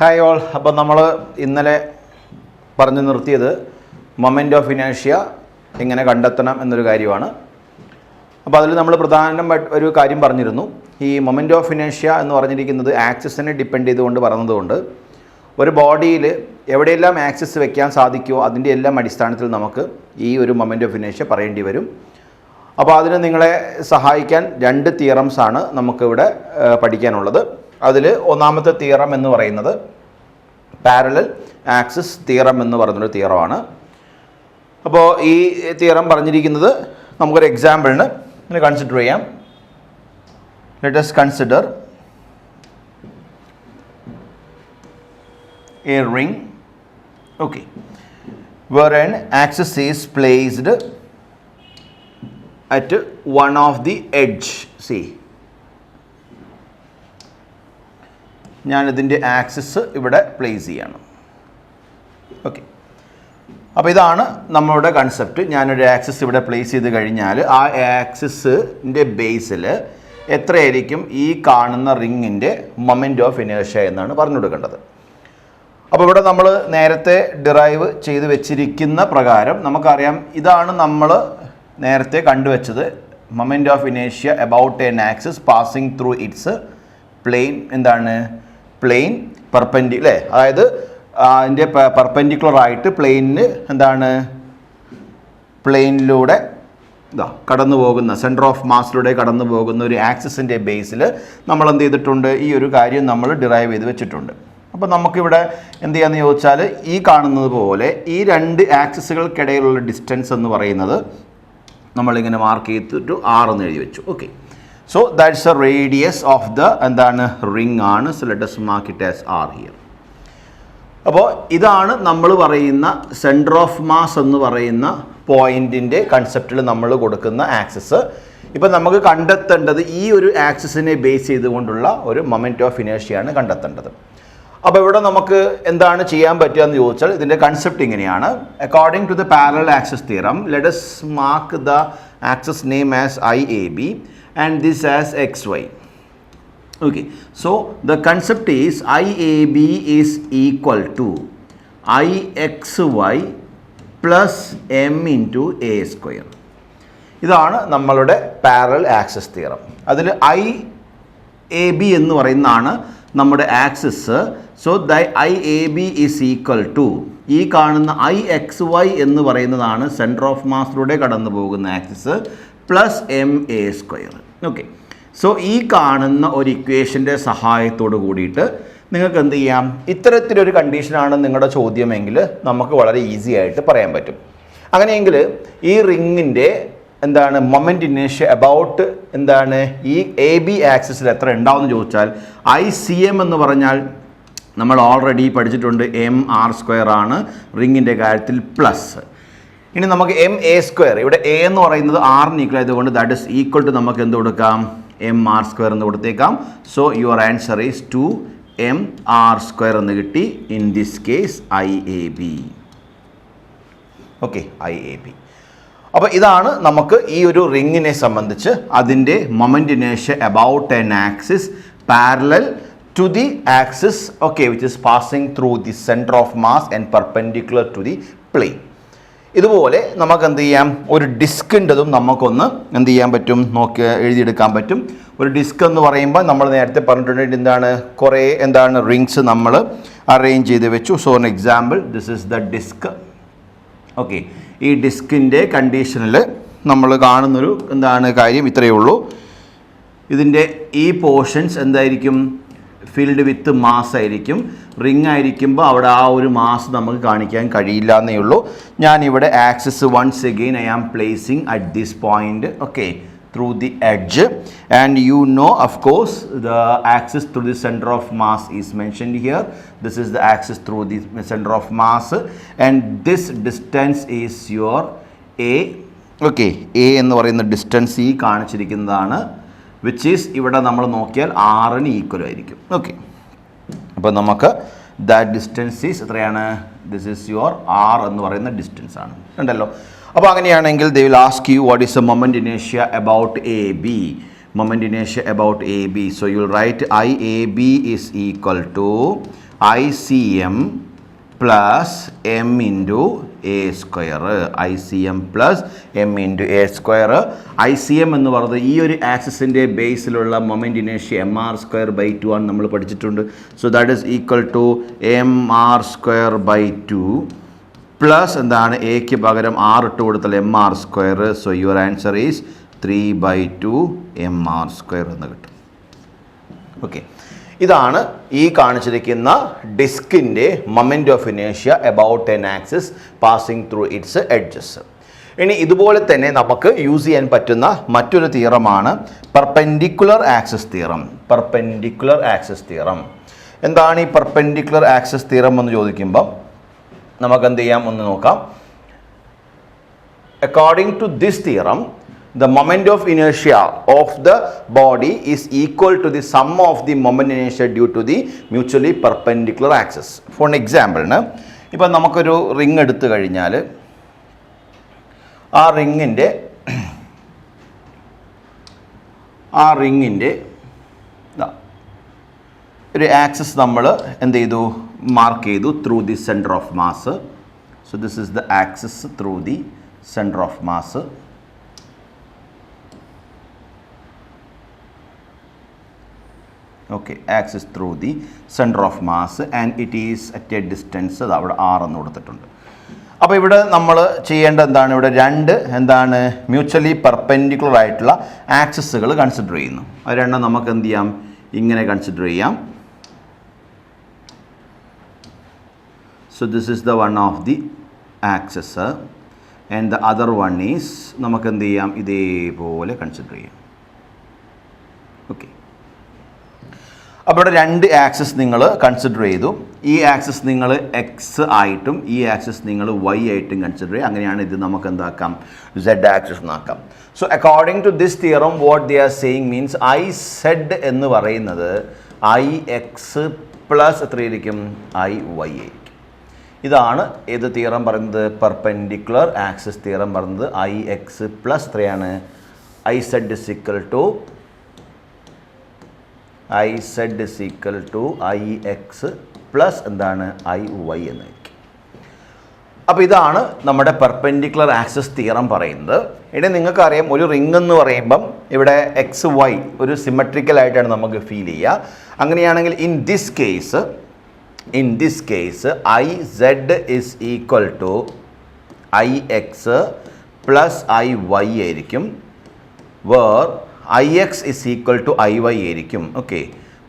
Hi all. അപ്പോൾ നമ്മൾ ഇന്നലെ പറഞ്ഞു നിർത്തിയത് മൊമെൻ്റ് ഓഫ് ഇനേഷ്യ എങ്ങനെ കണ്ടെത്തണം എന്നൊരു കാര്യമാണ്. അപ്പോൾ അതിൽ നമ്മൾ പ്രധാനമായിട്ട് ഒരു കാര്യം പറഞ്ഞിരുന്നു. ഈ മൊമെൻ്റ് ഓഫ് ഇനേഷ്യ എന്ന് പറഞ്ഞിരിക്കുന്നത് ആക്സിസിനെ ഡിപ്പെൻഡ് ചെയ്തുകൊണ്ട് പറഞ്ഞതുകൊണ്ട് ഒരു ബോഡിയിൽ എവിടെയെല്ലാം ആക്സിസ് വെക്കാൻ സാധിക്കുമോ അതിൻ്റെ എല്ലാം അടിസ്ഥാനത്തിൽ നമുക്ക് ഈ ഒരു മൊമെൻ്റ് ഓഫ് ഇനേഷ്യ പറയേണ്ടി വരും. അപ്പോൾ അതിന് നിങ്ങളെ സഹായിക്കാൻ 2 തിയറംസാണ് നമുക്കിവിടെ പഠിക്കാനുള്ളത്. അതിൽ ഒന്നാമത്തെ തിയറം എന്ന് പറയുന്നത് പാരലൽ ആക്സിസ് തിയറം എന്ന് പറയുന്നൊരു തിയറമാണ്. അപ്പോൾ ഈ തിയറം പറഞ്ഞിരിക്കുന്നത് നമുക്കൊരു എക്സാമ്പിളിന് ഇങ്ങനെ കൺസിഡർ ചെയ്യാം. Let us consider a ring, okay, where an axis is placed at one of the edge. See, ഞാൻ ഇതിൻ്റെ ആക്സിസ് ഇവിടെ പ്ലേസ് ചെയ്യണം. ഓക്കെ, അപ്പോൾ ഇതാണ് നമ്മളുടെ കൺസെപ്റ്റ്. ഞാനൊരു ആക്സിസ് ഇവിടെ പ്ലേസ് ചെയ്ത് കഴിഞ്ഞാൽ ആ ആക്സിസിൻ്റെ ബേസിൽ എത്രയായിരിക്കും ഈ കാണുന്ന റിങ്ങിൻ്റെ മൊമെൻ്റ് ഓഫ് ഇനേഷ്യ എന്നാണ് പറഞ്ഞു കൊടുക്കേണ്ടത്. അപ്പോൾ ഇവിടെ നമ്മൾ നേരത്തെ ഡിറൈവ് ചെയ്ത് വെച്ചിരിക്കുന്ന പ്രകാരം നമുക്കറിയാം, ഇതാണ് നമ്മൾ നേരത്തെ കണ്ടുവച്ചത് മൊമെൻ്റ് ഓഫ് ഇനേഷ്യ about an axis passing through its plane. എന്താണ് പ്ലെയിൻ പെർപെൻഡിക്കുലർ, അതായത് അതിൻ്റെ പെർപെൻഡിക്കുലർ ആയിട്ട് പ്ലെയിനിന് എന്താണ് പ്ലെയിനിലൂടെ കടന്നു പോകുന്ന സെൻറ്റർ ഓഫ് മാസിലൂടെ കടന്നു പോകുന്ന ഒരു ആക്സിസിൻ്റെ ബേസിൽ നമ്മൾ എന്ത് ചെയ്തിട്ടുണ്ട്, ഈ ഒരു കാര്യം നമ്മൾ ഡിറൈവ് ചെയ്ത് വെച്ചിട്ടുണ്ട്. അപ്പോൾ നമുക്കിവിടെ എന്ത് ചെയ്യാമെന്ന് ചോദിച്ചാൽ, ഈ കാണുന്നത് പോലെ ഈ 2 ആക്സിസുകൾക്കിടയിലുള്ള ഡിസ്റ്റൻസ് എന്ന് പറയുന്നത് നമ്മളിങ്ങനെ മാർക്ക് ചെയ്തിട്ട് R എന്ന് എഴുതി വെച്ചു. Okay, so that's A radius of the എന്താണ് റിംഗ് ആണ്. So let us mark it as R here. അപ്പോൾ ഇതാണ് നമ്മൾ പറയുന്ന സെൻറ്റർ ഓഫ് മാസ് എന്ന് പറയുന്ന പോയിൻറ്റിൻ്റെ കൺസെപ്റ്റിൽ നമ്മൾ കൊടുക്കുന്ന ആക്സിസ്. ഇപ്പം നമുക്ക് കണ്ടെത്തേണ്ടത് ഈ ഒരു ആക്സിസിനെ ബേസ് ചെയ്തുകൊണ്ടുള്ള ഒരു മൊമെൻ്റ് ഓഫ് ഇനേഷ്യയാണ് കണ്ടെത്തേണ്ടത്. അപ്പോൾ ഇവിടെ നമുക്ക് എന്താണ് ചെയ്യാൻ പറ്റുക എന്ന് ചോദിച്ചാൽ, ഇതിൻ്റെ കൺസെപ്റ്റ് ഇങ്ങനെയാണ്. According to the parallel axis theorem, let us mark the axis name as IAB and this as XY. Okay, so the concept is IAB is equal to IXY plus M into A square. ഇതാണ് നമ്മളുടെ parallel axis theorem. അതിൽ IAB എന്ന് പറയുന്നതാണ് നമ്മുടെ axis. So the IAB is equal to ഈ കാണുന്ന IXY എന്ന് പറയുന്നതാണ് സെൻറ്റർ ഓഫ് മാസിലൂടെ കടന്നു പോകുന്ന axis plus MA square. Okay, so ഈ കാണുന്ന ഒരു ഇക്വേഷൻ്റെ സഹായത്തോട് കൂടിയിട്ട് നിങ്ങൾക്ക് എന്ത് ചെയ്യാം, ഇത്തരത്തിലൊരു കണ്ടീഷനാണ് നിങ്ങളുടെ ചോദ്യമെങ്കിൽ നമുക്ക് വളരെ ഈസി ആയിട്ട് പറയാൻ പറ്റും. അങ്ങനെയെങ്കിൽ ഈ റിങ്ങിൻ്റെ എന്താണ് മൊമെൻ്റ് ഇനേഷ്യ അബൌട്ട് എന്താണ് ഈ AB ആക്സിസിൽ എത്ര ഉണ്ടാവും എന്ന് ചോദിച്ചാൽ, ICM എന്ന് പറഞ്ഞാൽ നമ്മൾ ഓൾറെഡി പഠിച്ചിട്ടുണ്ട് MR സ്ക്വയർ ആണ് റിങ്ങിൻ്റെ കാര്യത്തിൽ പ്ലസ്. ഇനി നമുക്ക് MA സ്ക്വയർ, ഇവിടെ A എന്ന് പറയുന്നത് R ഈക്വൽ ആയതുകൊണ്ട് ദാറ്റ് ഇസ് ഈക്വൽ ടു നമുക്ക് എന്ത് കൊടുക്കാം, MR സ്ക്വയർ എന്ന് കൊടുത്തേക്കാം. So your answer is 2MR square എന്ന് കിട്ടി. In this case IAB. Okay, IAB. അപ്പോൾ ഇതാണ് നമുക്ക് ഈ ഒരു റിങ്ങിനെ സംബന്ധിച്ച് അതിൻ്റെ മൊമെൻ്റ് ഇനേഷ്യ about an axis parallel to the axis, okay, which is passing through the centre of mass and perpendicular to the plane. ഇതുപോലെ നമുക്ക് എന്ത് ചെയ്യാം, ഒരു ഡിസ്കിൻ്റെതും നമുക്കൊന്ന് എന്ത് ചെയ്യാൻ പറ്റും, നോക്കി എഴുതിയെടുക്കാൻ പറ്റും. ഒരു ഡിസ്ക് എന്ന് പറയുമ്പോൾ നമ്മൾ നേരത്തെ പറഞ്ഞിട്ടുണ്ട് എന്താണ്, കുറേ എന്താണ് റിങ്സ് നമ്മൾ അറേഞ്ച് ചെയ്ത് വെച്ചു. So for example this is the disc. Okay, ഈ ഡിസ്കിൻ്റെ കണ്ടീഷനിൽ നമ്മൾ കാണുന്നൊരു എന്താണ് കാര്യം ഇത്രയേ ഉള്ളൂ. ഇതിൻ്റെ ഈ പോർഷൻസ് എന്തായിരിക്കും, ഫിൽഡ് വിത്ത് മാസ് ആയിരിക്കും. റിങ് ആയിരിക്കുമ്പോൾ അവിടെ ആ ഒരു മാസ് നമുക്ക് കാണിക്കാൻ കഴിയില്ല എന്നേ ഉള്ളൂ. ഞാനിവിടെ axis once again I am placing at this point, okay, through the edge, and you know of course the axis through the center of mass is mentioned here. This is the axis through the center of mass and this distance is your A. Okay, A എന്ന് പറയുന്ന distance ഈ കാണിച്ചിരിക്കുന്നതാണ്, which is ഇവിടെ നമ്മൾ നോക്കിയാൽ R-ന് equal ആയിരിക്കും. Okay, അപ്പോൾ നമുക്ക് that distance is എത്രയാണ്, ദിസ് ഈസ് യുവർ R എന്ന് പറയുന്ന ഡിസ്റ്റൻസ് ആണ്. ഉണ്ടല്ലോ. അപ്പോൾ അങ്ങനെയാണെങ്കിൽ they will ask you what is the moment inertia about AB. Moment inertia about AB. So you will write IAB is equal to ICM plus m into a square. ICM plus m into a square. ICM എന്ന് പറയുന്നത് ഈ ഒരു ആക്സിസിൻ്റെ ബേസിലുള്ള moment ഇനേഷ്യ mr²/2 ആണ് നമ്മൾ പഠിച്ചിട്ടുണ്ട്. So that is equal to mr²/2 plus എന്താണ് എക്ക് പകരം r ഇട്ട് കൊടുത്താൽ mr². So your answer is 3/2 mr² എന്ന് കിട്ടും. ഓക്കെ, ഇതാണ് ഈ കാണിച്ചിരിക്കുന്ന ഡിസ്കിൻ്റെ മൊമെൻ്റ് ഓഫ് ഇനേഷ്യ about an axis passing through its edges. ഇനി ഇതുപോലെ തന്നെ നമുക്ക് യൂസ് ചെയ്യാൻ പറ്റുന്ന മറ്റൊരു തിയറമാണ് perpendicular axis theorem. Perpendicular axis theorem എന്താണ്? ഈ പെർപെൻഡിക്കുലർ ആക്സിസ് തിയറം എന്ന് ചോദിക്കുമ്പം നമുക്ക് എന്ത് ചെയ്യാം ഒന്ന് നോക്കാം. According to this theorem, the moment of inertia of the body is equal to the sum of the moment inertia due to the mutually perpendicular axis. For an example, ഇപ്പം നമുക്കൊരു ring എടുത്തു കഴിഞ്ഞാൽ ആ റിങ്ങിൻ്റെ ഒരു ആക്സിസ് നമ്മൾ എന്ത് ചെയ്തു? Mark ചെയ്തു through the centre of mass. So this is the axis through the centre of mass. Okay, axis through the centre of mass and it is at A distance അവിടെ r എന്ന് കൊടുത്തിട്ടുണ്ട്. അപ്പോൾ ഇവിടെ നമ്മൾ ചെയ്യേണ്ട എന്താണ്? ഇവിടെ രണ്ട് എന്താണ് മ്യൂച്വലി പെർപെൻഡിക്കുലർ ആയിട്ടുള്ള ആക്സിസുകൾ കൺസിഡർ ചെയ്യുന്നു. അത് രണ്ടും നമുക്ക് എന്ത് ചെയ്യാം? ഇങ്ങനെ കൺസിഡർ ചെയ്യാം. So this is the one of the axis and the other one is നമുക്ക് എന്ത് ചെയ്യാം? ഇതേപോലെ കൺസിഡർ ചെയ്യാം. ഓക്കെ, അപ്പോൾ ഇവിടെ രണ്ട് ആക്സിസ് നിങ്ങൾ കൺസിഡർ ചെയ്തു. ഈ ആക്സിസ് നിങ്ങൾ എക്സ് ആയിട്ടും ഈ ആക്സിസ് നിങ്ങൾ വൈ ആയിട്ടും കൺസിഡർ ചെയ്യുക. അങ്ങനെയാണ് ഇത് നമുക്ക് എന്താക്കാം? സെഡ് ആക്സിസ് എന്നാക്കാം. So according to this theorem what they are saying means I Z എന്ന് പറയുന്നത് ഐ എക്സ് പ്ലസ് എത്രയായിരിക്കും? ഐ വൈ ആയിരിക്കും. ഇതാണ് ഏത് തിയറം പറയുന്നത്? പെർപെൻഡിക്കുലർ ആക്സിസ് തിയറം പറയുന്നത് ഐ എക്സ് പ്ലസ് എത്രയാണ്? I Z is equal to I Z is equal to I X plus എന്താണ്? ഐ വൈ എന്നായിരിക്കും. അപ്പോൾ ഇതാണ് നമ്മുടെ പെർപെൻഡിക്കുലർ ആക്സിസ് തിയറം പറയുന്നത്. ഇനി നിങ്ങൾക്കറിയാം ഒരു റിംഗ് എന്ന് പറയുമ്പം ഇവിടെ എക്സ് വൈ ഒരു സിമെട്രിക്കലായിട്ടാണ് നമുക്ക് ഫീൽ ചെയ്യുക. അങ്ങനെയാണെങ്കിൽ in this case I Z is equal to I X plus I Y ആയിരിക്കും. Where I X is equal to I Y ആയിരിക്കും. Okay,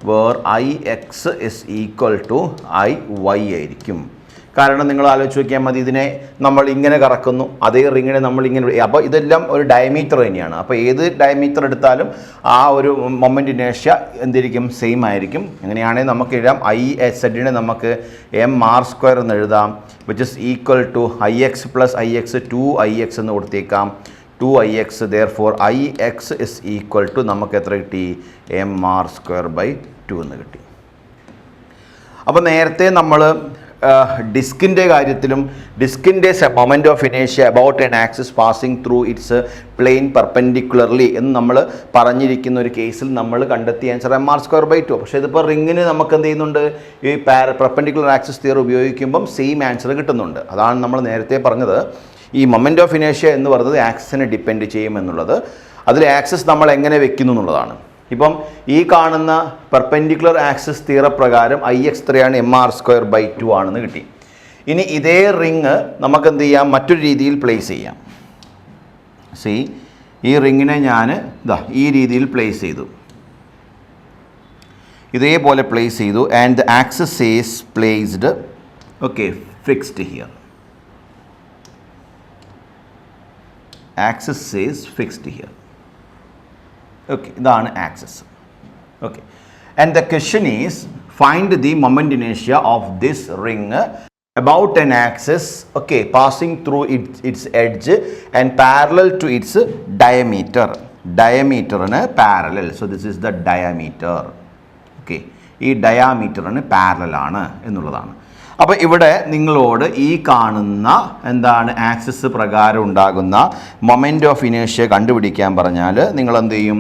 where I X is equal to I Y ആയിരിക്കും. കാരണം നിങ്ങൾ ആലോചിച്ച് നോക്കിയാൽ മതി, ഇതിനെ നമ്മൾ ഇങ്ങനെ കറക്കുന്നു, അതേ റിങ്ങിനെ നമ്മൾ ഇങ്ങനെ, അപ്പോൾ ഇതെല്ലാം ഒരു ഡയമീറ്റർ തന്നെയാണ്. അപ്പോൾ ഏത് ഡയമീറ്റർ എടുത്താലും ആ ഒരു മൊമെൻ്റ് ഇനേഷ്യ എന്തിരിക്കും? സെയിം ആയിരിക്കും. അങ്ങനെയാണെങ്കിൽ നമുക്ക് എഴുതാം ഐ സെഡിനെ നമുക്ക് mr² എന്ന് എഴുതാം, which is equal to I X plus I X 2ix എന്ന് കൊടുത്തേക്കാം. 2ix, therefore ix is equal to നമുക്ക് എത്ര കിട്ടി? mr²/2 എന്ന് കിട്ടി. അപ്പോൾ നേരത്തെ നമ്മൾ ഡിസ്കിൻ്റെ കാര്യത്തിലും ഡിസ്കിൻ്റെ മൊമെൻ്റ് ഓഫ് ഇനേഷ്യ about an axis passing through its plane perpendicularly എന്ന് നമ്മൾ പറഞ്ഞിരിക്കുന്ന ഒരു കേസിൽ നമ്മൾ കണ്ടെത്തിയ ആൻസർ mr²/2. പക്ഷേ ഇതിപ്പോൾ റിങ്ങിന് നമുക്ക് എന്ത് ചെയ്യുന്നുണ്ട്? ഈ പെർപെൻഡിക്കുലർ ആക്സിസ് തിയറി ഉപയോഗിക്കുമ്പം സെയിം ആൻസർ കിട്ടുന്നുണ്ട്. അതാണ് നമ്മൾ നേരത്തെ പറഞ്ഞത്. ഈ മൊമെൻ്റ് ഓഫ് ഇനേഷ്യ എന്ന് പറയുന്നത് ആക്സിസിനെ ഡിപ്പെൻഡ് ചെയ്യുമെന്നുള്ളത്. അതിൽ ആക്സിസ് നമ്മൾ എങ്ങനെ വെക്കുന്നു എന്നുള്ളതാണ്. ഇപ്പം ഈ കാണുന്ന പെർപെൻഡിക്കുലർ ആക്സിസ് തിയറ പ്രകാരം ഐ എക്സ് എത്രയാണ്? mr²/2 ആണെന്ന് കിട്ടി. ഇനി ഇതേ റിങ് നമുക്ക് എന്ത് ചെയ്യാം? മറ്റൊരു രീതിയിൽ പ്ലേസ് ചെയ്യാം. ഈ റിങ്ങിനെ ഞാൻ ഈ രീതിയിൽ പ്ലേസ് ചെയ്തു, ഇതേപോലെ പ്ലേസ് ചെയ്തു. And the axis is placed fixed here. Axis is fixed here. Okay, ഇതാണ് axis. Okay, and the question is find the moment inertia of this ring about an axis, passing through its edge and parallel to its diameter. Diameter ആണ് parallel. So this is the diameter. Okay, ഈ diameter ആണ് parallel ആണ് എന്നുള്ളതാണ്. അപ്പോൾ ഇവിടെ നിങ്ങളോട് ഈ കാണുന്ന എന്താണ് ആക്സിസ് പ്രകാരം ഉണ്ടാകുന്ന മൊമെൻ്റ് ഓഫ് ഇനേഷ്യ കണ്ടുപിടിക്കാൻ പറഞ്ഞാൽ നിങ്ങൾ എന്ത് ചെയ്യും?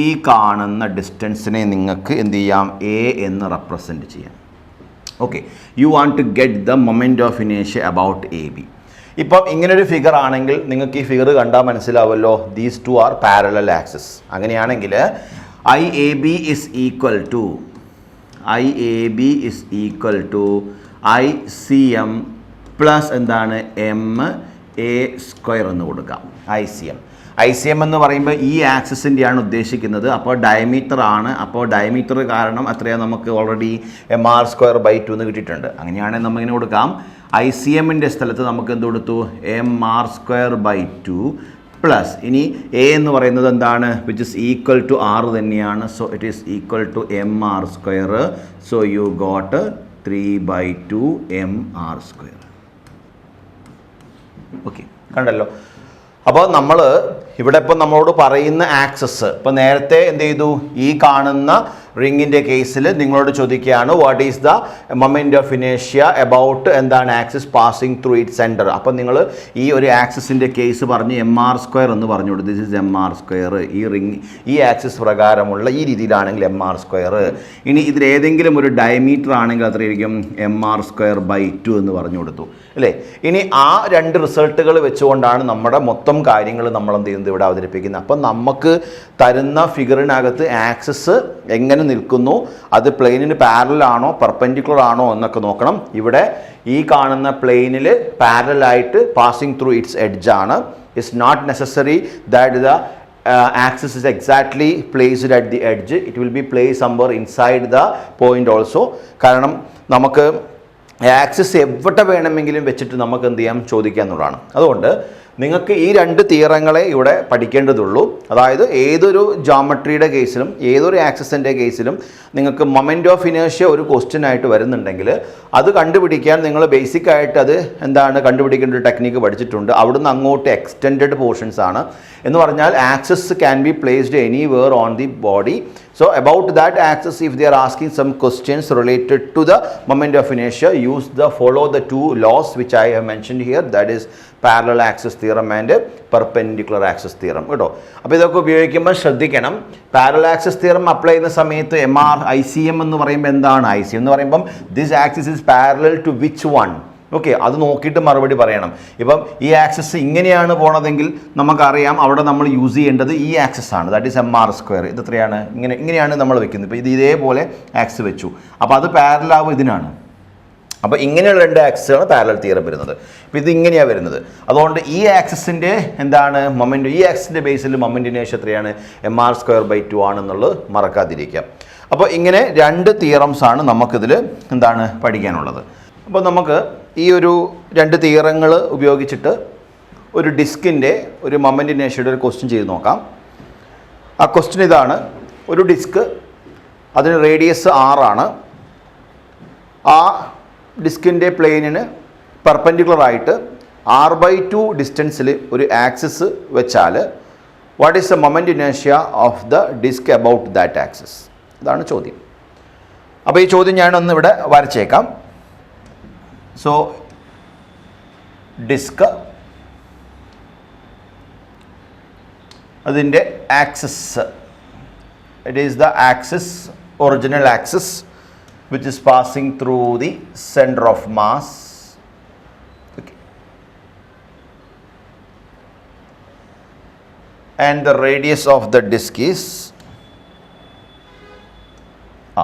ഈ കാണുന്ന ഡിസ്റ്റൻസിനെ നിങ്ങൾക്ക് എന്ത് ചെയ്യാം? എ എന്ന് റെപ്രസെൻറ്റ് ചെയ്യാം. Okay, you want to get the moment of ഇനേഷ്യ അബൌട്ട് എ ബി. ഇപ്പം ഇങ്ങനൊരു ഫിഗർ ആണെങ്കിൽ നിങ്ങൾക്ക് ഈ ഫിഗർ കണ്ടാൽ മനസ്സിലാവുമല്ലോ, these two are parallel axis. അങ്ങനെയാണെങ്കിൽ I A B is equal to I C M plus എന്താണ് എം എ സ്ക്വയർ എന്ന് കൊടുക്കാം. ഐ സി എം എന്ന് പറയുമ്പോൾ ഈ ആക്സിസിൻ്റെയാണ് ഉദ്ദേശിക്കുന്നത്. അപ്പോൾ ഡയമീറ്റർ ആണ്. അപ്പോൾ ഡയമീറ്റർ കാരണം അത്രയാണ് നമുക്ക് ഓൾറെഡി mr²/2 എന്ന് കിട്ടിയിട്ടുണ്ട്. അങ്ങനെയാണെങ്കിൽ നമുക്കിങ്ങനെ കൊടുക്കാം, ഐ സി എമ്മിൻ്റെ സ്ഥലത്ത് നമുക്ക് എന്ത് കൊടുത്തു, mr²/2 പ്ലസ് ഇനി എ എന്ന് പറയുന്നത് എന്താണ്, which is equal to R തന്നെയാണ്. So it is equal to mr². So you got 3/2 mr². Okay, കണ്ടല്ലോ. അപ്പോൾ നമ്മൾ ഇവിടെ ഇപ്പോൾ നമ്മളോട് പറയുന്ന ആക്സസ്, ഇപ്പോൾ നേരത്തെ എന്ത് ചെയ്തു, ഈ കാണുന്ന റിങ്ങിൻ്റെ കേസിൽ നിങ്ങളോട് ചോദിക്കുകയാണ് what is the moment of ഇനേഷ്യ അബൌട്ട് എന്താണ് axis passing through it centre. അപ്പം നിങ്ങൾ ഈ ഒരു ആക്സിസിൻ്റെ കേസ് പറഞ്ഞ് mr² എന്ന് പറഞ്ഞു കൊടുത്തു. This is mr². ഈ റിങ് ഈ ആക്സിസ് പ്രകാരമുള്ള ഈ രീതിയിലാണെങ്കിൽ mr². ഇനി ഇതിലേതെങ്കിലും ഒരു ഡയമീറ്റർ ആണെങ്കിൽ അത്രയായിരിക്കും mr²/2 എന്ന് പറഞ്ഞു കൊടുത്തു അല്ലേ. ഇനി ആ രണ്ട് റിസൾട്ടുകൾ വെച്ചുകൊണ്ടാണ് നമ്മുടെ മൊത്തം കാര്യങ്ങൾ നമ്മൾ എന്ത് ചെയ്യുന്നത് ഇവിടെ അവതരിപ്പിക്കുന്നത്. അപ്പം നമുക്ക് തരുന്ന ഫിഗറിനകത്ത് ആക്സിസ് എങ്ങനെ നിൽക്കുന്നു, അത് പ്ലെയിനിന് പാരലൽ ആണോ പെർപെൻഡിക്കുലർ ആണോ എന്നൊക്കെ നോക്കണം. ഇവിടെ ഈ കാണുന്ന പ്ലെയിനിൽ പാരലായിട്ട് പാസിംഗ് ത്രൂ ഇറ്റ്സ് എഡ്ജ് ആണ്. It's not necessary that the axis is exactly placed at the edge. It will be placed somewhere inside the point also. കാരണം നമുക്ക് ആക്സിസ് എവിടെ വേണമെങ്കിലും വെച്ചിട്ട് നമുക്ക് എന്ത് ചെയ്യാം, ചോദിക്കുക എന്നുള്ളതാണ്. അതുകൊണ്ട് നിങ്ങൾക്ക് ഈ രണ്ട് തിയറങ്ങളെ ഇവിടെ പഠിക്കേണ്ടതുള്ളൂ. അതായത് ഏതൊരു ജോമെട്രിയുടെ കേസിലും ഏതൊരു ആക്സിസിൻ്റെ കേസിലും നിങ്ങൾക്ക് മൊമെൻറ്റ് ഓഫ് ഇനേഷ്യ ഒരു ക്വസ്റ്റ്യൻ ആയിട്ട് വരുന്നുണ്ടെങ്കിൽ അത് കണ്ടുപിടിക്കാൻ നിങ്ങൾ ബേസിക് ആയിട്ട് അത് എന്താണ് കണ്ടുപിടിക്കേണ്ട ഒരു ടെക്നിക്ക് പഠിച്ചിട്ടുണ്ട്. അവിടുന്ന് അങ്ങോട്ട് എക്സ്റ്റെൻഡഡ് പോർഷൻസ് ആണ്. എന്ന് പറഞ്ഞാൽ axis can be placed anywhere on the body. So about that axis, if they are asking some questions related to the moment of inertia, follow the two laws which I have mentioned here, that is parallel axis theorem and perpendicular axis theorem. കേട്ടോ, അപ്പോൾ ഇതൊക്കെ ഉപയോഗിക്കുമ്പോൾ ശ്രദ്ധിക്കണം. Parallel axis theorem apply ചെയ്യുന്ന സമയത്ത് ICM എന്ന് പറയുമ്പോൾ എന്താണ്, ICM എന്ന് പറയുമ്പം this axis is parallel to which one. Okay, അത് നോക്കിയിട്ട് മറുപടി പറയണം. ഇപ്പം ഈ ആക്സിസ് ഇങ്ങനെയാണ് പോണതെങ്കിൽ നമുക്കറിയാം അവിടെ നമ്മൾ യൂസ് ചെയ്യേണ്ടത് ഈ ആക്സിസ് ആണ്, ദാറ്റ് ഈസ് mr². ഇത് എത്രയാണ്, ഇങ്ങനെയാണ് നമ്മൾ വെക്കുന്നത്. ഇപ്പോൾ ഇത് ഇതേപോലെ ആക്സിസ് വെച്ചു, അപ്പോൾ അത് പാരലാവും ഇതിനാണ്. അപ്പോൾ ഇങ്ങനെയുള്ള രണ്ട് ആക്സിസാണ് പാരലൽ തിയറം വരുന്നത്. അപ്പോൾ ഇത് ഇങ്ങനെയാണ് വരുന്നത്. അതുകൊണ്ട് ഈ ആക്സിസിൻ്റെ എന്താണ് മൊമെൻറ്റ്, ഈ ആക്സിസിൻ്റെ ബേസിൽ മൊമെൻറ്റ് ഇനേഷ്യ എത്രയാണ്, mr²/2 ആണെന്നുള്ളത് മറക്കാതിരിക്കുക. അപ്പോൾ ഇങ്ങനെ രണ്ട് തിയറംസ് ആണ് നമുക്കിതിൽ എന്താണ് പഠിക്കാനുള്ളത്. അപ്പോൾ നമുക്ക് ഈ ഒരു രണ്ട് തിയറങ്ങൾ ഉപയോഗിച്ചിട്ട് ഒരു ഡിസ്കിൻ്റെ ഒരു മൊമെൻറ്റ് ഇനേഷ്യയുടെ ഒരു ക്വസ്റ്റ്യൻ ചെയ്ത് നോക്കാം. ആ ക്വസ്റ്റ്യൻ ഇതാണ്. ഒരു ഡിസ്ക്, അതിന് റേഡിയസ് 6 ആണ്. ആ ഡിസ്കിൻ്റെ പ്ലെയിനിന് പെർപെൻഡിക്കുലർ ആയിട്ട് r/2 ഡിസ്റ്റൻസിൽ ഒരു ആക്സിസ് വെച്ചാൽ വാട്ട് ഈസ് ദ മൊമെൻറ്റ് ഇനേഷ്യ of the disc about that axis? ഇതാണ് ചോദ്യം. അപ്പോൾ ഈ ചോദ്യം ഞാനൊന്ന് ഇവിടെ വരച്ചേക്കാം. So disk അതിൻ്റെ axis, it is the axis, original axis which is passing through the center of mass. Okay. And the radius of the disk is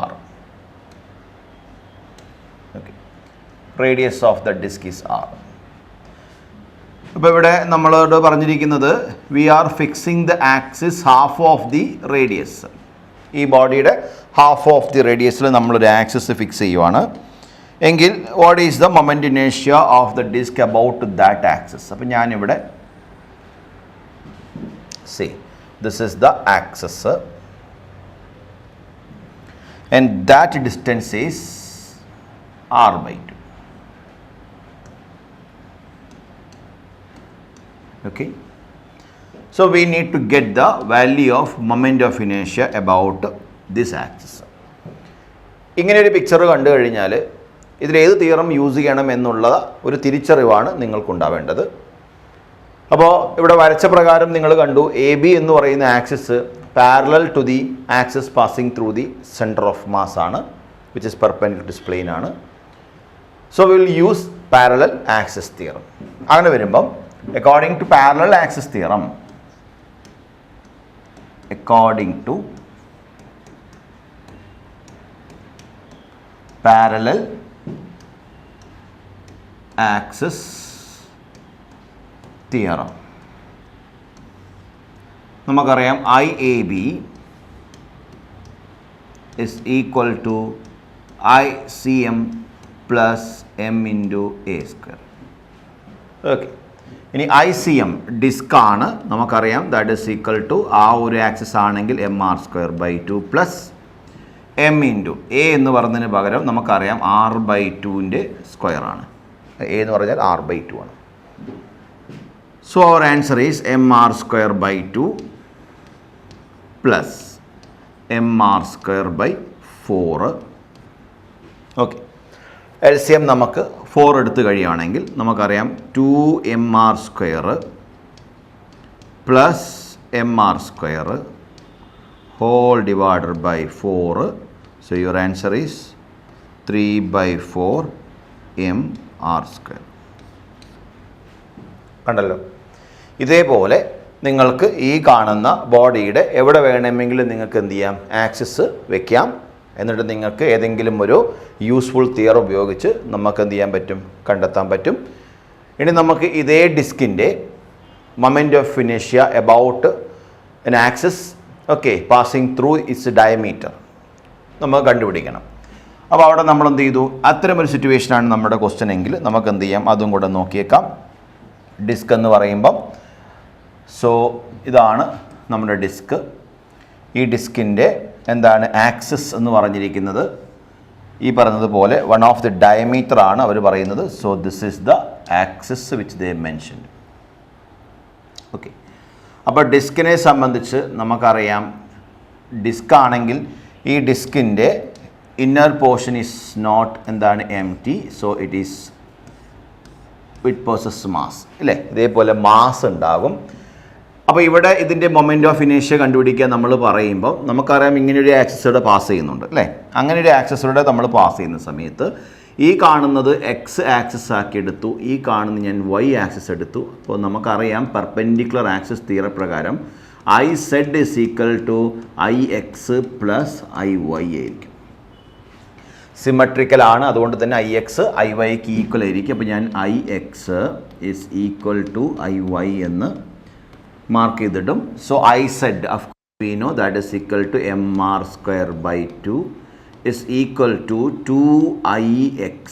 r. Radius of the disc is r. അപ്പോൾ ഇവിടെ നമ്മളോട് പറഞ്ഞിരിക്കുന്നത് we are fixing the axis half of the radius. ഈ ബോഡിയുടെ half of the റേഡിയസിൽ നമ്മളൊരു axis fix ചെയ്യുവാണ് എങ്കിൽ what is the moment ഇനേഷ്യ of the disc about that axis? അപ്പോൾ ഞാനിവിടെ say this is the axis and that distance is r/2. Okay, so we need to get the value of moment of inertia about this axis. ഇങ്ങനെ ഒരു picture കണ്ടു കഴിഞ്ഞാൽ ഇതിലേത് theorem use ചെയ്യണം എന്നുള്ള ഒരു തിരിച്ചറിവാണ് നിങ്ങൾക്കുണ്ടാവേണ്ടത്. അപ്പോൾ ഇവിടെ വരച്ച പ്രകാരം നിങ്ങൾ കണ്ടു AB എന്ന് പറയുന്ന axis parallel to the axis passing through the centre of mass ആണ്, which is perpendicular to plane ആണ്. So will use parallel axis theorem. അങ്ങനെ വരുമ്പം according to parallel axis theorem, according to parallel axis theorem, നമുക്കറിയാം IAB is equal to ICM plus M into A square. Okay, ഇനി ICM disk ആണ്, നമുക്കറിയാം that is equal to ആ ഒരു axis ആണെങ്കിൽ mr²/2 plus M into A എന്ന് പറഞ്ഞതിന് പകരം നമുക്കറിയാം r/2ൻ്റെ സ്ക്വയർ ആണ്. എ എന്ന് പറഞ്ഞാൽ r/2 ആണ്. So our answer is mr²/2 plus mr²/4. Okay, LCM നമുക്ക് 4 എടുത്ത് കഴിയുകയാണെങ്കിൽ നമുക്കറിയാം 2mr² plus mr² whole divided by 4. So your answer is 3/4 mr². കണ്ടല്ലോ, ഇതേപോലെ നിങ്ങൾക്ക് ഈ കാണുന്ന ബോഡിയുടെ എവിടെ വേണമെങ്കിലും നിങ്ങൾക്ക് എന്ത് ചെയ്യാം, ആക്സിസ് വെക്കാം. എന്നിട്ട് നിങ്ങൾക്ക് ഏതെങ്കിലും ഒരു യൂസ്ഫുൾ തിയർ ഉപയോഗിച്ച് നമുക്ക് എന്ത് ചെയ്യാൻ പറ്റും, കണ്ടെത്താൻ പറ്റും. ഇനി നമുക്ക് ഇതേ ഡിസ്കിൻ്റെ മൊമെൻ്റ് ഓഫ് ഇനേഷ്യ about an axis okay passing through its diameter നമ്മൾ കണ്ടുപിടിക്കണം. അപ്പോൾ അവിടെ നമ്മൾ എന്ത് ചെയ്തു, അത്തരമൊരു സിറ്റുവേഷനാണ് നമ്മുടെ ക്വസ്റ്റ്യൻ എങ്കിൽ നമുക്ക് എന്ത് ചെയ്യാം, അതും കൂടെ നോക്കിയേക്കാം. ഡിസ്ക് എന്ന് പറയുമ്പം സോ ഇതാണ് നമ്മുടെ ഡിസ്ക്. ഈ ഡിസ്കിൻ്റെ എന്താണ് ആക്സിസ് എന്ന് പറഞ്ഞിരിക്കുന്നത്, ഈ പറഞ്ഞതുപോലെ വൺ ഓഫ് ദി ഡയമീറ്റർ ആണ് അവർ പറയുന്നത്. So this is the axis which they mentioned. Okay, അപ്പോൾ ഡിസ്കിനെ സംബന്ധിച്ച് നമുക്കറിയാം, ഡിസ്ക് ആണെങ്കിൽ ഈ ഡിസ്കിൻ്റെ ഇന്നർ പോർഷൻ ഈസ് നോട്ട് എന്താണ് M T. So it is with poses mass ഇല്ലേ, ഇതേപോലെ മാസ് ഉണ്ടാകും. അപ്പോൾ ഇവിടെ ഇതിൻ്റെ മൊമെൻ്റ് ഓഫ് ഇനേഷ്യ കണ്ടുപിടിക്കാൻ നമ്മൾ പറയുമ്പോൾ നമുക്കറിയാം ഇങ്ങനെയൊരു ആക്സിലൂടെ പാസ് ചെയ്യുന്നുണ്ട് അല്ലേ. അങ്ങനെ ഒരു ആക്സിലൂടെ നമ്മൾ പാസ് ചെയ്യുന്ന സമയത്ത് ഈ കാണുന്നത് എക്സ് ആക്സിസ് ആക്കി എടുത്തു, ഈ കാണുന്ന ഞാൻ വൈ ആക്സിസ് എടുത്തു. അപ്പോൾ നമുക്കറിയാം പെർപെൻഡിക്കുലർ ആക്സിസ് തിയറി പ്രകാരം IZ is equal to IX plus IY ആയിരിക്കും. സിമെട്രിക്കൽ ആണ്, അതുകൊണ്ട് തന്നെ IX IYക്ക് ഈക്വൽ ആയിരിക്കും. അപ്പോൾ ഞാൻ IX is equal to IY എന്ന് മാർക്ക് ചെയ്തിട്ടും. സോ IZ of course we know that is equal to mr²/2 is equal to 2IX.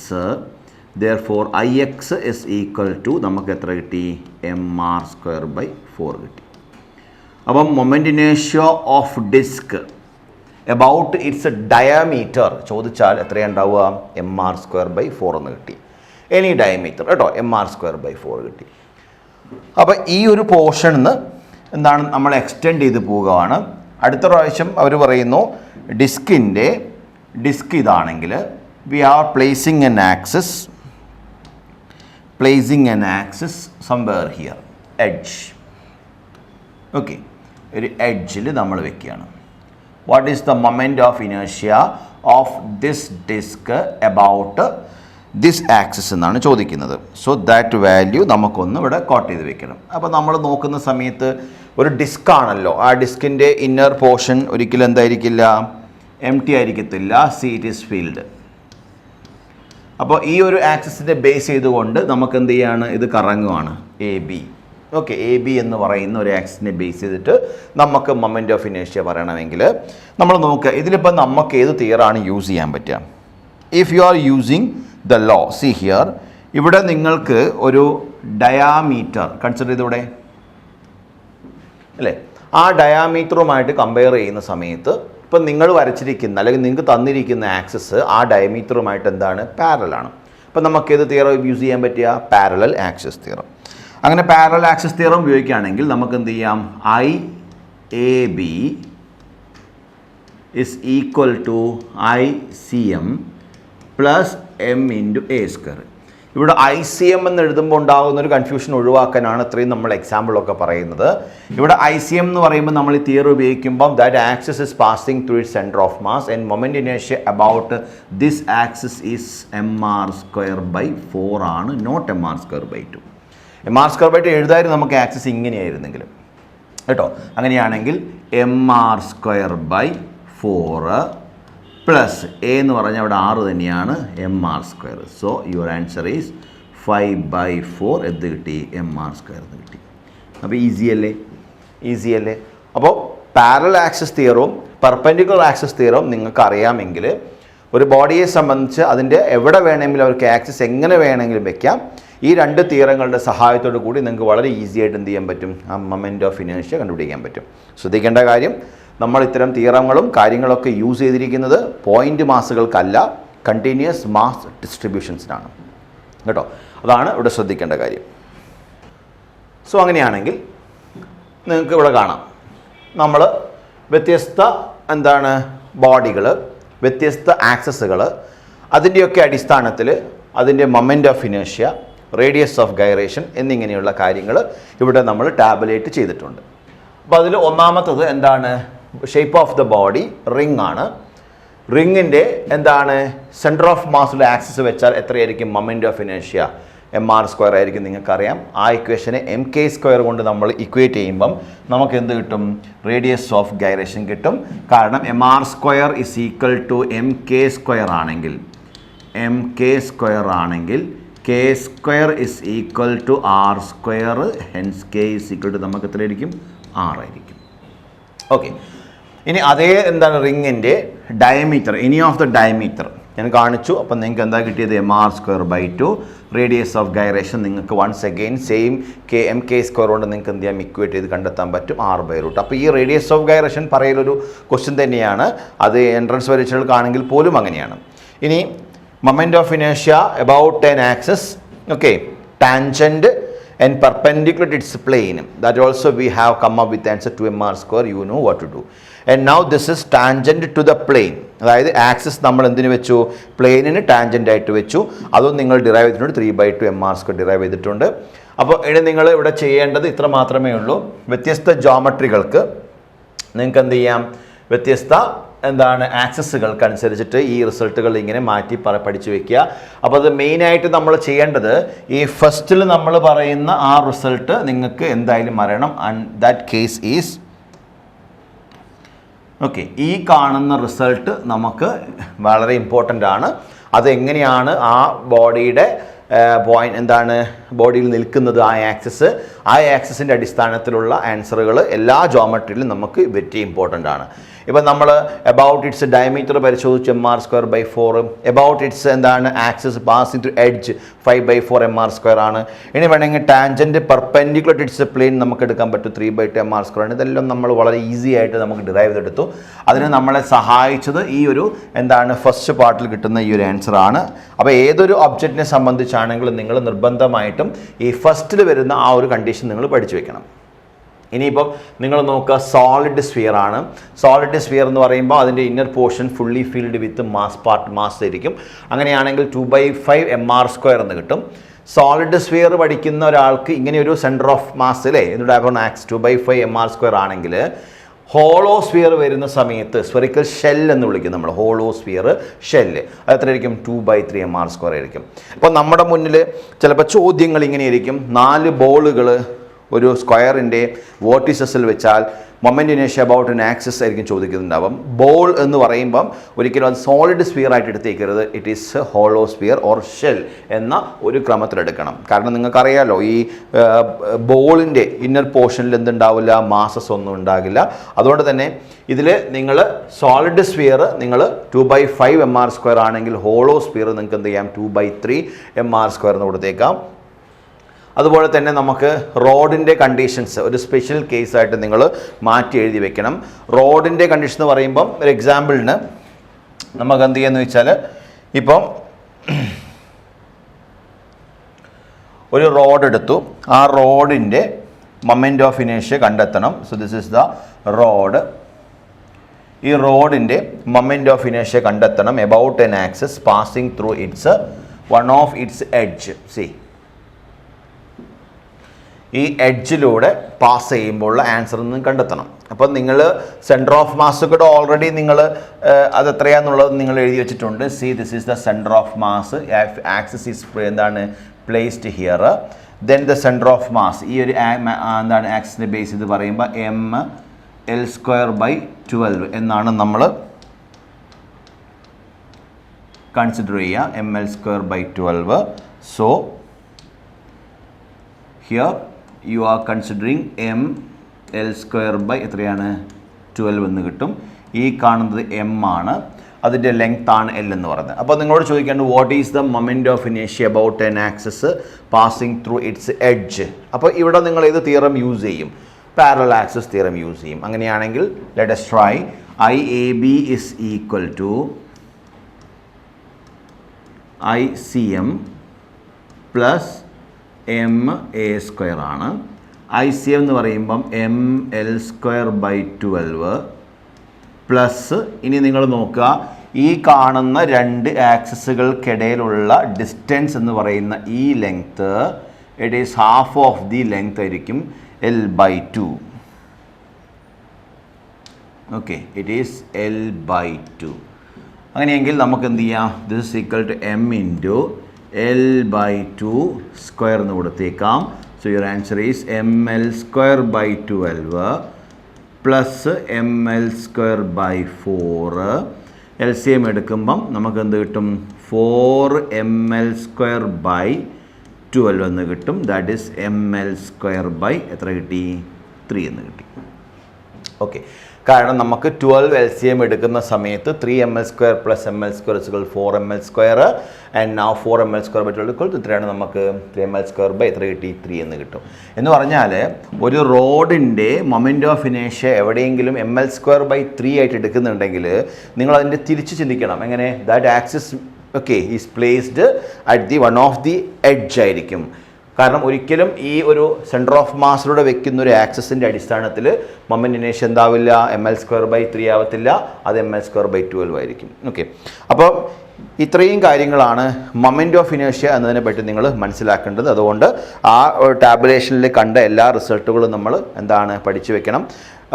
therefore IX is equal to നമുക്ക് എത്ര കിട്ടി, mr²/4 കിട്ടി. അപ്പം മൊമെൻ്റ് ഇനേഷ്യ of disc about its diameter ചോദിച്ചാൽ എത്രയാണ് ഉണ്ടാവുക, mr²/4 എന്ന് കിട്ടി. എനി ഡയമീറ്റർ കേട്ടോ, mr²/4 കിട്ടി. അപ്പോൾ ഈ ഒരു പോർഷനിൽ നിന്ന് എന്താണ് നമ്മൾ എക്സ്റ്റെൻഡ് ചെയ്ത് പോവുകയാണ്. അടുത്ത പ്രാവശ്യം അവർ പറയുന്നു ഡിസ്ക് ഇതാണെങ്കിൽ we are placing an axis somewhere here edge. Okay, ഒരു എഡ്ജിൽ നമ്മൾ വെക്കുകയാണ്. What is the moment of ഇനേഷ്യ of this disc about this axis എന്നാണ് ചോദിക്കുന്നത്. സോ ദാറ്റ് വാല്യൂ നമുക്കൊന്ന് ഇവിടെ കോട്ട് ചെയ്ത് വെക്കണം. അപ്പോൾ നമ്മൾ നോക്കുന്ന സമയത്ത് ഒരു ഡിസ്ക് ആണല്ലോ, ആ ഡിസ്കിൻ്റെ ഇന്നർ പോർഷൻ ഒരിക്കലും എന്തായിരിക്കില്ല, എം ടി ആയിരിക്കത്തില്ല. It is field. അപ്പോൾ ഈ ഒരു ആക്സിസിൻ്റെ ബേസ് ചെയ്തുകൊണ്ട് നമുക്ക് എന്ത് ചെയ്യാണ്, ഇത് കറങ്ങുവാണ് AB. ഓക്കെ, AB എന്ന് പറയുന്ന ഒരു ആക്സിസിനെ ബേസ് ചെയ്തിട്ട് നമുക്ക് മൊമെൻ്റ് ഓഫ് ഇനേഷ്യ പറയണമെങ്കിൽ നമ്മൾ നോക്കുക, ഇതിലിപ്പോൾ നമുക്ക് ഏത് തിയറാണ് യൂസ് ചെയ്യാൻ പറ്റുക. If you are using the law, see here, ഇവിടെ നിങ്ങൾക്ക് ഒരു ഡയാമീറ്റർ കൺസിഡർ ചെയ്തൂടെ അല്ലേ. ആ ഡയാമീറ്ററുമായിട്ട് കമ്പയർ ചെയ്യുന്ന സമയത്ത് ഇപ്പം നിങ്ങൾ വരച്ചിരിക്കുന്ന അല്ലെങ്കിൽ നിങ്ങൾക്ക് തന്നിരിക്കുന്ന ആക്സിസ് ആ ഡയമീറ്ററുമായിട്ട് എന്താണ്, പാരലാണ്. അപ്പം നമുക്ക് ഏത് തിയറം യൂസ് ചെയ്യാൻ പറ്റുക, പാരലൽ ആക്സിസ് തിയറം. അങ്ങനെ പാരലൽ ആക്സിസ് തിയറം ഉപയോഗിക്കുകയാണെങ്കിൽ നമുക്ക് എന്ത് ചെയ്യാം, IAB is equal to ICM plus M into A square. ഇവിടെ ICM എന്ന് എഴുതുമ്പോൾ ഉണ്ടാകുന്ന ഒരു കൺഫ്യൂഷൻ ഒഴിവാക്കാനാണ് ഇത്രയും നമ്മൾ എക്സാമ്പിളൊക്കെ പറയുന്നത്. ഇവിടെ ICM എന്ന് പറയുമ്പോൾ നമ്മൾ ഈ തിയറി ഉപയോഗിക്കുമ്പം that axis is passing through it centre of mass and moment ഇനേഷ്യ about this axis is mr²/4 ആണ്, നോട്ട് mr²/2. mr²/2 എഴുതായിരുന്നു നമുക്ക് ആക്സിസ് ഇങ്ങനെയായിരുന്നെങ്കിലും കേട്ടോ. അങ്ങനെയാണെങ്കിൽ mr²/4 പ്ലസ് എ എന്ന് പറഞ്ഞാൽ അവിടെ 6 തന്നെയാണ് mr². So your answer is 5/4 എന്ത് കിട്ടി? mr² എന്ന് കിട്ടി. അപ്പോൾ ഈസി അല്ലേ? അപ്പോൾ പാരലൽ ആക്സിസ് തിയറവും പെർപെൻഡിക്കുലർ ആക്സിസ് തിയറവും നിങ്ങൾക്ക് അറിയാമെങ്കിൽ ഒരു ബോഡിയെ സംബന്ധിച്ച് അതിൻ്റെ എവിടെ വേണമെങ്കിലും അവർക്ക് ആക്സിസ് എങ്ങനെ വേണമെങ്കിലും വെക്കാം. ഈ രണ്ട് തിയറങ്ങളുടെ സഹായത്തോടു കൂടി നിങ്ങൾക്ക് വളരെ ഈസി ആയിട്ട് എന്ത് ചെയ്യാൻ പറ്റും? ആ മൊമെൻ്റ് ഓഫ് ഇനേർഷ്യ കണ്ടുപിടിക്കാൻ പറ്റും. ശ്രദ്ധിക്കേണ്ട കാര്യം, നമ്മൾ ഇത്തരം തിയറങ്ങളും കാര്യങ്ങളൊക്കെ യൂസ് ചെയ്തിരിക്കുന്നത് പോയിൻ്റ് മാസുകൾക്കല്ല, കണ്ടിന്യൂസ് മാസ് ഡിസ്ട്രിബ്യൂഷൻസിനാണ് കേട്ടോ. അതാണ് ഇവിടെ ശ്രദ്ധിക്കേണ്ട കാര്യം. സോ അങ്ങനെയാണെങ്കിൽ നിങ്ങൾക്ക് ഇവിടെ കാണാം, നമ്മൾ വ്യത്യസ്ത ബോഡികൾ, വ്യത്യസ്ത ആക്സസുകൾ, അതിൻ്റെയൊക്കെ അടിസ്ഥാനത്തിൽ അതിൻ്റെ moment of inertia, radius of gyration എന്നിങ്ങനെയുള്ള കാര്യങ്ങൾ ഇവിടെ നമ്മൾ ടാബുലേറ്റ് ചെയ്തിട്ടുണ്ട്. അപ്പോൾ അതിൽ ഒന്നാമത്തത് shape of the body ring ആണ്. റിങ്ങിൻ്റെ സെൻറ്റർ ഓഫ് മാസിലെ ആക്സിസ് വെച്ചാൽ എത്രയായിരിക്കും മൊമെൻ്റ് ഓഫ് ഇനേർഷ്യ? mr² ആയിരിക്കും. നിങ്ങൾക്കറിയാം, ആ ഇക്വേഷനെ mk² കൊണ്ട് നമ്മൾ ഇക്വേറ്റ് ചെയ്യുമ്പം നമുക്ക് എന്ത് കിട്ടും? റേഡിയസ് ഓഫ് ഗൈറേഷൻ കിട്ടും. കാരണം mr² is equal to mk² ആണെങ്കിൽ k² is equal to r², hence k is equal to നമുക്ക് എത്രയായിരിക്കും? 6 ആയിരിക്കും. ഓക്കെ, ഇനി അതേ റിങ്ങിൻ്റെ diameter, any of the diameter ഞാൻ കാണിച്ചു. അപ്പം നിങ്ങൾക്ക് എന്താ കിട്ടിയത്? mr²/2. റേഡിയസ് ഓഫ് ഗൈറേഷൻ നിങ്ങൾക്ക് വൺസ് അഗെയിൻ സെയിം mk² കൊണ്ട് നിങ്ങൾക്ക് എന്ത് ചെയ്യാം? ഇക്വേറ്റ് ചെയ്ത് കണ്ടെത്താൻ പറ്റും, r/√. അപ്പോൾ ഈ റേഡിയസ് ഓഫ് ഗൈറേഷൻ പറയലൊരു ക്വസ്റ്റ്യൻ തന്നെയാണ്, അത് എൻട്രൻസ് പരീക്ഷകൾക്കാണെങ്കിൽ പോലും അങ്ങനെയാണ്. ഇനി moment of inertia about an axis, okay, tangent and perpendicular to its plane, that also we have come up with answer to mr². You know what to do. And now this is tangent to the plane. അതായത് axis നമ്മൾ എന്തിനു വെച്ചു? പ്ലെയിനിന് tangent ആയിട്ട് വെച്ചു. അതും നിങ്ങൾ derive ചെയ്തിട്ടുണ്ട്, 3/2 mr² derive ചെയ്തിട്ടുണ്ട്. അപ്പോൾ ഇനി നിങ്ങൾ ഇവിടെ ചെയ്യേണ്ടത് ഇത്ര മാത്രമേ ഉള്ളൂ. വ്യത്യസ്ത ജോമെട്രികൾക്ക് നിങ്ങൾക്ക് എന്ത് ചെയ്യാം? വ്യത്യസ്ത ആക്സസുകൾക്കനുസരിച്ചിട്ട് ഈ റിസൾട്ടുകൾ ഇങ്ങനെ മാറ്റി പഠിച്ചു വെക്കുക. അപ്പോൾ അത് മെയിനായിട്ട് നമ്മൾ ചെയ്യേണ്ടത് ഈ ഫസ്റ്റിൽ നമ്മൾ പറയുന്ന ആ റിസൾട്ട് നിങ്ങൾക്ക് എന്തായാലും അറിയണം. And that case is okay, ഈ കാണുന്ന റിസൾട്ട് നമുക്ക് വളരെ ഇമ്പോർട്ടൻ്റ് ആണ്. അതെങ്ങനെയാണ് ആ ബോഡിയുടെ ബോഡിയിൽ നിൽക്കുന്നത് ആ ആക്സിസിൻ്റെ അടിസ്ഥാനത്തിലുള്ള ആൻസറുകൾ എല്ലാ ജോമെട്രിയിലും നമുക്ക് വെരി ഇമ്പോർട്ടൻ്റ് ആണ്. ഇപ്പം നമ്മൾ അബൌട്ട് ഇറ്റ്സ് ഡയമീറ്റർ പരിശോധിച്ച് mr²/4, about its axis passing through edge 5/4 mr² ആണ്. ഇനി വേണമെങ്കിൽ tangent perpendicular to its plane നമുക്ക് എടുക്കാൻ പറ്റും, 3/2 mr². ഇതെല്ലാം നമ്മൾ വളരെ ഈസി ആയിട്ട് നമുക്ക് ഡിറൈവ് ചെയ്തെടുത്തു. അതിന് നമ്മളെ സഹായിച്ചത് ഈ ഒരു ഫസ്റ്റ് പാർട്ടിൽ കിട്ടുന്ന ഈ ഒരു ആൻസർ ആണ്. അപ്പോൾ ഏതൊരു ഒബ്ജക്റ്റിനെ സംബന്ധിച്ചാണെങ്കിലും നിങ്ങൾ നിർബന്ധമായിട്ടും ഈ ഫസ്റ്റിൽ വരുന്ന ആ ഒരു കണ്ടീഷൻ നിങ്ങൾ പഠിച്ചു വെക്കണം. ഇനിയിപ്പം നിങ്ങൾ നോക്കുക, സോളിഡ് സ്ഫിയർ ആണ്. സോളിഡ് സ്ഫിയർ എന്ന് പറയുമ്പോൾ അതിൻ്റെ inner portion fully filled with mass ആയിരിക്കും. അങ്ങനെയാണെങ്കിൽ 2/5 mr² എന്ന് കിട്ടും. സോളിഡ് സ്ഫിയർ പഠിക്കുന്ന ഒരാൾക്ക് ഇങ്ങനെ ഒരു സെൻറ്റർ ഓഫ് മാസ് അല്ലേ എന്നിട്ട് ആക്സ് 2/5 mr² ആണെങ്കിൽ ഹോളോ സ്ഫിയർ വരുന്ന സമയത്ത് സ്ഫെറിക്കൽ ഷെൽ എന്ന് വിളിക്കും നമ്മൾ, ഹോളോ സ്ഫിയർ ഷെല്ല്, അത് എത്രയായിരിക്കും? 2/3 mr² ആയിരിക്കും. അപ്പോൾ നമ്മുടെ മുന്നിൽ ചിലപ്പോൾ ചോദ്യങ്ങൾ ഇങ്ങനെയായിരിക്കും, 4 ബോളുകൾ ഒരു സ്ക്വയറിൻ്റെ വോർട്ടിസസിൽ വെച്ചാൽ moment inertia about an axis ആയിരിക്കും ചോദിക്കുന്നുണ്ടാവും. ബോൾ എന്ന് പറയുമ്പം ഒരിക്കലും അത് സോളിഡ് സ്ഫിയർ ആയിട്ട് എടുത്തേക്കരുത്, it is hollow sphere or shell എന്ന ഒരു ക്രമത്തിലെടുക്കണം. കാരണം നിങ്ങൾക്കറിയാലോ, ഈ ബോളിൻ്റെ ഇന്നർ പോർഷനിൽ എന്തുണ്ടാവില്ല? മാസസ് ഒന്നും ഉണ്ടാകില്ല. അതുകൊണ്ട് തന്നെ ഇതിൽ നിങ്ങൾ സോളിഡ് സ്ഫിയർ നിങ്ങൾ 2/5 mr² ആണെങ്കിൽ ഹോളോ സ്ഫിയർ നിങ്ങൾക്ക് എന്ത് ചെയ്യാം? 2/3 mr² എന്ന് കൊടുത്തേക്കാം. അതുപോലെ തന്നെ നമുക്ക് റോഡിൻ്റെ കണ്ടീഷൻസ് ഒരു സ്പെഷ്യൽ കേസായിട്ട് നിങ്ങൾ മാറ്റി എഴുതി വെക്കണം. റോഡിൻ്റെ കണ്ടീഷൻ എന്ന് പറയുമ്പം ഒരു എക്സാമ്പിളിന് നമുക്ക് എന്ത് ചെയ്യുമെന്ന് വെച്ചാൽ, ഇപ്പം ഒരു റോഡ് എടുത്തു, ആ റോഡിൻ്റെ മൊമെൻ്റ് ഓഫ് ഇനേർഷ്യ കണ്ടെത്തണം. So this is the rod. ഈ റോഡിൻ്റെ മൊമെൻ്റ് ഓഫ് ഇനേർഷ്യ കണ്ടെത്തണം about an axis passing through its one of its edge. See, ഈ എഡ്ജിലൂടെ പാസ് ചെയ്യുമ്പോൾ ആൻസർ ഒന്നും കണ്ടെത്തണം. അപ്പോൾ നിങ്ങൾ സെൻറ്റർ ഓഫ് മാസ് കൂടെ ഓൾറെഡി നിങ്ങൾ അത് എത്രയാണെന്നുള്ളത് നിങ്ങൾ എഴുതി വെച്ചിട്ടുണ്ട്. See, this is the centre of mass, axis is എന്താണ് placed here. Then the centre of mass, ഈ ഒരു എന്താണ് ആക്സിസിനെ ബേസ് ചെയ്ത് പറയുമ്പോൾ mL²/12 എന്നാണ് നമ്മൾ കൺസിഡർ ചെയ്യുക, mL²/12. So here you are considering mL² എത്രയാണ് 12 എന്ന് കിട്ടും. ഈ കാണുന്നത് m ആണ്, അതിൻ്റെ ലെങ്ത് ആണ് L എന്ന് പറയുന്നത്. അപ്പോൾ നിങ്ങളോട് ചോദിക്കേണ്ടത് what is the moment of ഇനേഷ്യ about an axis passing through its edge. അപ്പോൾ ഇവിടെ നിങ്ങൾ ഏത് തിയറം യൂസ് ചെയ്യും? പാരലൽ ആക്സിസ് തിയറം യൂസ് ചെയ്യും. അങ്ങനെയാണെങ്കിൽ let us try. IAB is equal to ICM plus MA² ആണ്. ICM എന്ന് പറയുമ്പം mL²/12 പ്ലസ്, ഇനി നിങ്ങൾ നോക്കുക, ഈ കാണുന്ന രണ്ട് ആക്സിസുകൾക്കിടയിലുള്ള ഡിസ്റ്റൻസ് എന്ന് പറയുന്ന ഈ length, it is half of the length ആയിരിക്കും L/2. Okay, it is L/2. അങ്ങനെയെങ്കിൽ നമുക്ക് എന്ത് ചെയ്യാം? This is equal to m into L/2 square എന്ന് കൊടുത്തേക്കാം. So your answer is mL²/12 plus mL²/4. LCM എടുക്കുമ്പം നമുക്ക് എന്ത് കിട്ടും? 4mL²/12 എന്ന് കിട്ടും. ദാറ്റ് ഈസ് mL² എത്ര കിട്ടി? 3 എന്ന് കിട്ടി. ഓക്കെ, കാരണം നമുക്ക് 12 LCM എടുക്കുന്ന സമയത്ത് 3mL² plus mL² 4mL² and now 4mL²/12 ഇത്രയാണ് നമുക്ക് 3mL² എത്ര കിട്ടി? 3 എന്ന് കിട്ടും. എന്ന് പറഞ്ഞാൽ ഒരു റോഡിൻ്റെ മൊമെൻറ്റ് ഓഫ് ഇനേഷ്യ എവിടെയെങ്കിലും mL²/3 ആയിട്ട് എടുക്കുന്നുണ്ടെങ്കിൽ നിങ്ങൾ അതിൻ്റെ തിരിച്ച് ചിന്തിക്കണം. എങ്ങനെ? That axis okay is placed at the one of the edge ആയിരിക്കും. കാരണം ഒരിക്കലും ഈ ഒരു സെൻറ്റർ ഓഫ് മാസിലൂടെ വെക്കുന്ന ഒരു ആക്സിസിൻ്റെ അടിസ്ഥാനത്തിൽ മൊമെൻറ്റ് ഇനേഷ്യ എന്താവില്ല? mL²/3 ആവത്തില്ല, അത് mL²/12 ആയിരിക്കും. ഓക്കെ, അപ്പോൾ ഇത്രയും കാര്യങ്ങളാണ് മൊമെൻറ്റ് ഓഫ് ഇനേഷ്യ എന്നതിനെ പറ്റി നിങ്ങൾ മനസ്സിലാക്കേണ്ടത്. അതുകൊണ്ട് ആ ടാബുലേഷനിൽ കണ്ട എല്ലാ റിസൾട്ടുകളും നമ്മൾ എന്താണ് പഠിച്ചു വെക്കണം.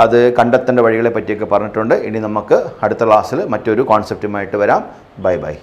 അത് കണ്ടെത്തേണ്ട വഴികളെ പറ്റിയൊക്കെ പറഞ്ഞിട്ടുണ്ട്. ഇനി നമുക്ക് അടുത്ത ക്ലാസ്സിൽ മറ്റൊരു കോൺസെപ്റ്റുമായിട്ട് വരാം. Bye bye.